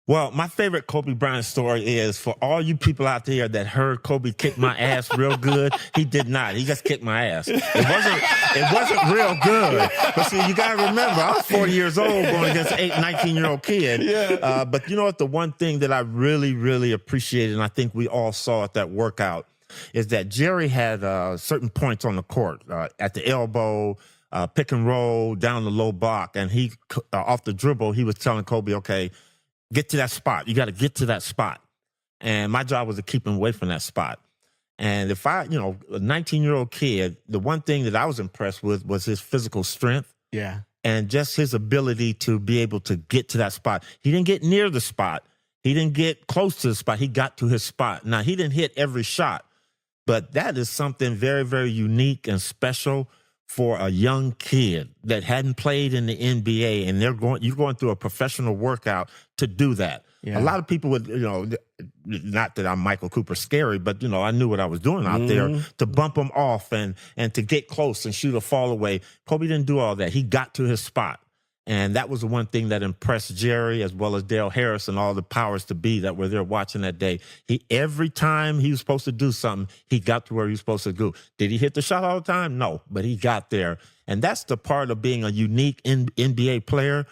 Well, my favorite Kobe Bryant story is for all you people out there that heard Kobe kick my ass real good. He did not. He just kicked my ass. It wasn't real good. But see, you got to remember, I was 40 years old going against an 19-year-old kid. Yeah. But you know what? The one thing that I really, really appreciated, and I think we all saw at that workout, is that Jerry had certain points on the court at the elbow, pick and roll, down the low block, and he off the dribble, he was telling Kobe, okay, get to that spot. You got to get to that spot. And my job was to keep him away from that spot. And if a 19-year-old kid, the one thing that I was impressed with was his physical strength. Yeah. And just his ability to be able to get to that spot. He didn't get near the spot. He didn't get close to the spot. He got to his spot. Now, he didn't hit every shot, but that is something very, very unique and special for a young kid that hadn't played in the NBA, and you're going through a professional workout to do that. Yeah. A lot of people would, not that I'm Michael Cooper scary, but I knew what I was doing out there to bump him off and to get close and shoot a fall away. Kobe didn't do all that. He got to his spot. And that was the one thing that impressed Jerry as well as Dale Harris and all the powers to be that were there watching that day. Every time he was supposed to do something, he got to where he was supposed to go. Did he hit the shot all the time? No, but he got there. And that's the part of being a unique NBA player.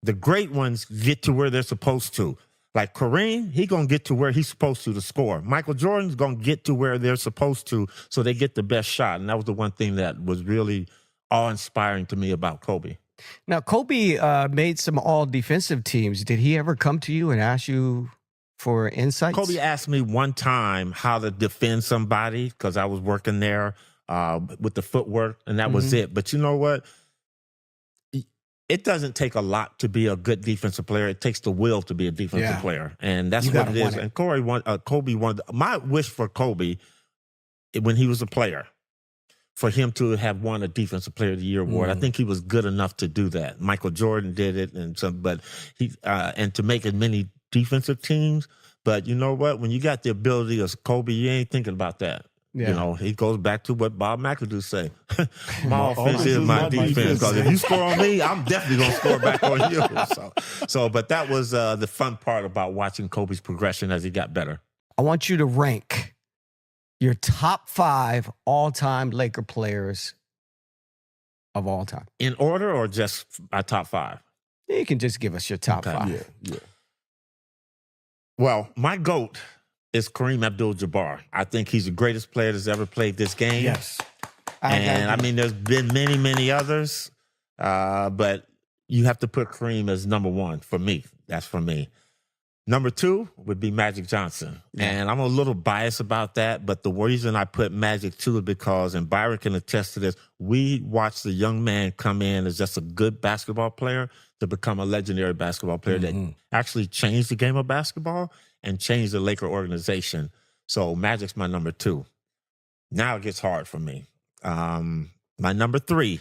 The great ones get to where they're supposed to. Like Kareem, he going to get to where he's supposed to score. Michael Jordan's going to get to where they're supposed to so they get the best shot. And that was the one thing that was really awe-inspiring to me about Kobe. Now, Kobe made some all-defensive teams. Did he ever come to you and ask you for insights? Kobe asked me one time how to defend somebody because I was working there with the footwork, and that was it. But you know what? It doesn't take a lot to be a good defensive player. It takes the will to be a defensive player, and that's what it is. And Kobe wanted. My wish for Kobe when he was a player, for him to have won a Defensive Player of the Year award. I think he was good enough to do that. Michael Jordan did it, but he and to make as many defensive teams. But you know what? When you got the ability of Kobe, you ain't thinking about that. Yeah. He goes back to what Bob McAdoo say. My offense is my defense. Because if you score on me, I'm definitely going to score back on you. But that was the fun part about watching Kobe's progression as he got better. I want you to rank your top 5 all-time Laker players of all time. In order or just my top 5? You can just give us your top 5. Yeah. Well, my GOAT is Kareem Abdul-Jabbar. I think he's the greatest player that's ever played this game. Yes. There's been many, many others, but you have to put Kareem as number 1 for me. That's for me. Number 2 would be Magic Johnson. And I'm a little biased about that, but the reason I put Magic 2 is because, and Byron can attest to this, we watched the young man come in as just a good basketball player to become a legendary basketball player that actually changed the game of basketball and changed the Laker organization. So Magic's my number 2. Now it gets hard for me. My number 3,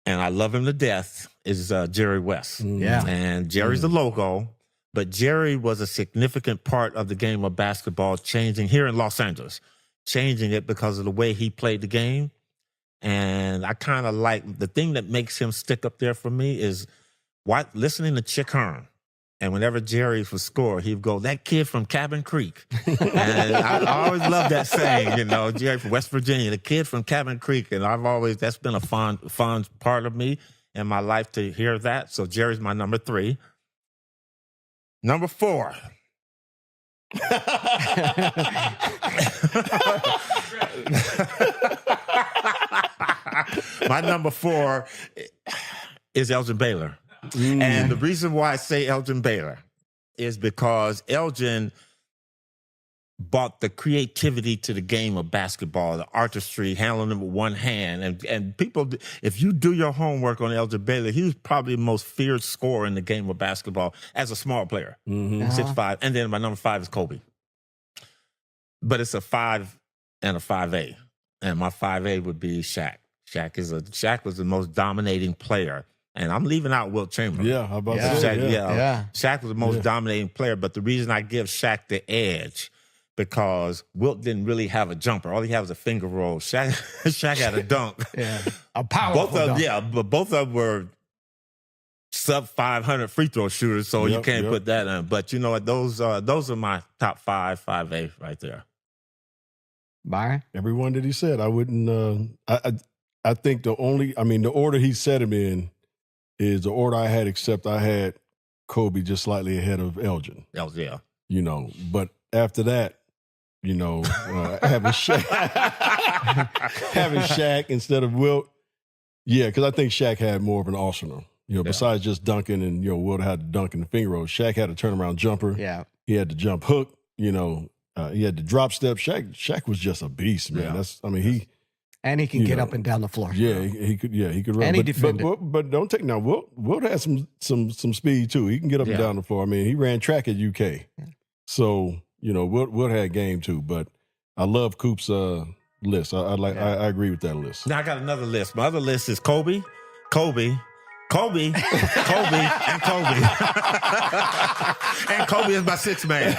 and I love him to death, is Jerry West. And Jerry's the logo. But Jerry was a significant part of the game of basketball, changing here in Los Angeles, changing it because of the way he played the game. And I kind of like the thing that makes him stick up there for me is listening to Chick Hearn. And whenever Jerry would score, he'd go, "That kid from Cabin Creek." And I always loved that saying, Jerry from West Virginia, the kid from Cabin Creek. And that's been a fond part of me in my life to hear that. So Jerry's my number 3. Number 4. My number 4 is Elgin Baylor. And the reason why I say Elgin Baylor is because Elgin brought the creativity to the game of basketball, the artistry, handling it with one hand. And people, if you do your homework on Elgin Baylor, he was probably the most feared scorer in the game of basketball as a small player, 6'5". And then my number 5 is Kobe. But it's a 5 and a 5A. And my 5A would be Shaq. Shaq was the most dominating player. And I'm leaving out Wilt Chamberlain. Yeah, how about that? Shaq was the most dominating player. But the reason I give Shaq the edge, because Wilt didn't really have a jumper. All he had was a finger roll. Shaq had a dunk. A powerful dunk. But both of them were sub 500 free throw shooters, so you can't put that in. But you know what? Those are my top 5A right there. Byron? Everyone that he said, I wouldn't. I think the order he said him in is the order I had, except I had Kobe just slightly ahead of Elgin. Yeah. You know, but after that, you know, having Shaq instead of Wilt, yeah, because I think Shaq had more of an arsenal. You know, besides just dunking, and you know, Wilt had to dunk in the finger roll. Shaq had a turnaround jumper. Yeah, he had the jump hook. You know, he had the drop step. Shaq was just a beast, man. He can get up and down the floor. Yeah, he could. Yeah, he could run. And he defended. But don't take now. Wilt had some speed too. He can get up and down the floor. I mean, he ran track at UK, so you know, Wilt had game too. But I love Coop's list. I agree with that list. Now I got another list. My other list is Kobe, and Kobe. And Kobe is my sixth man.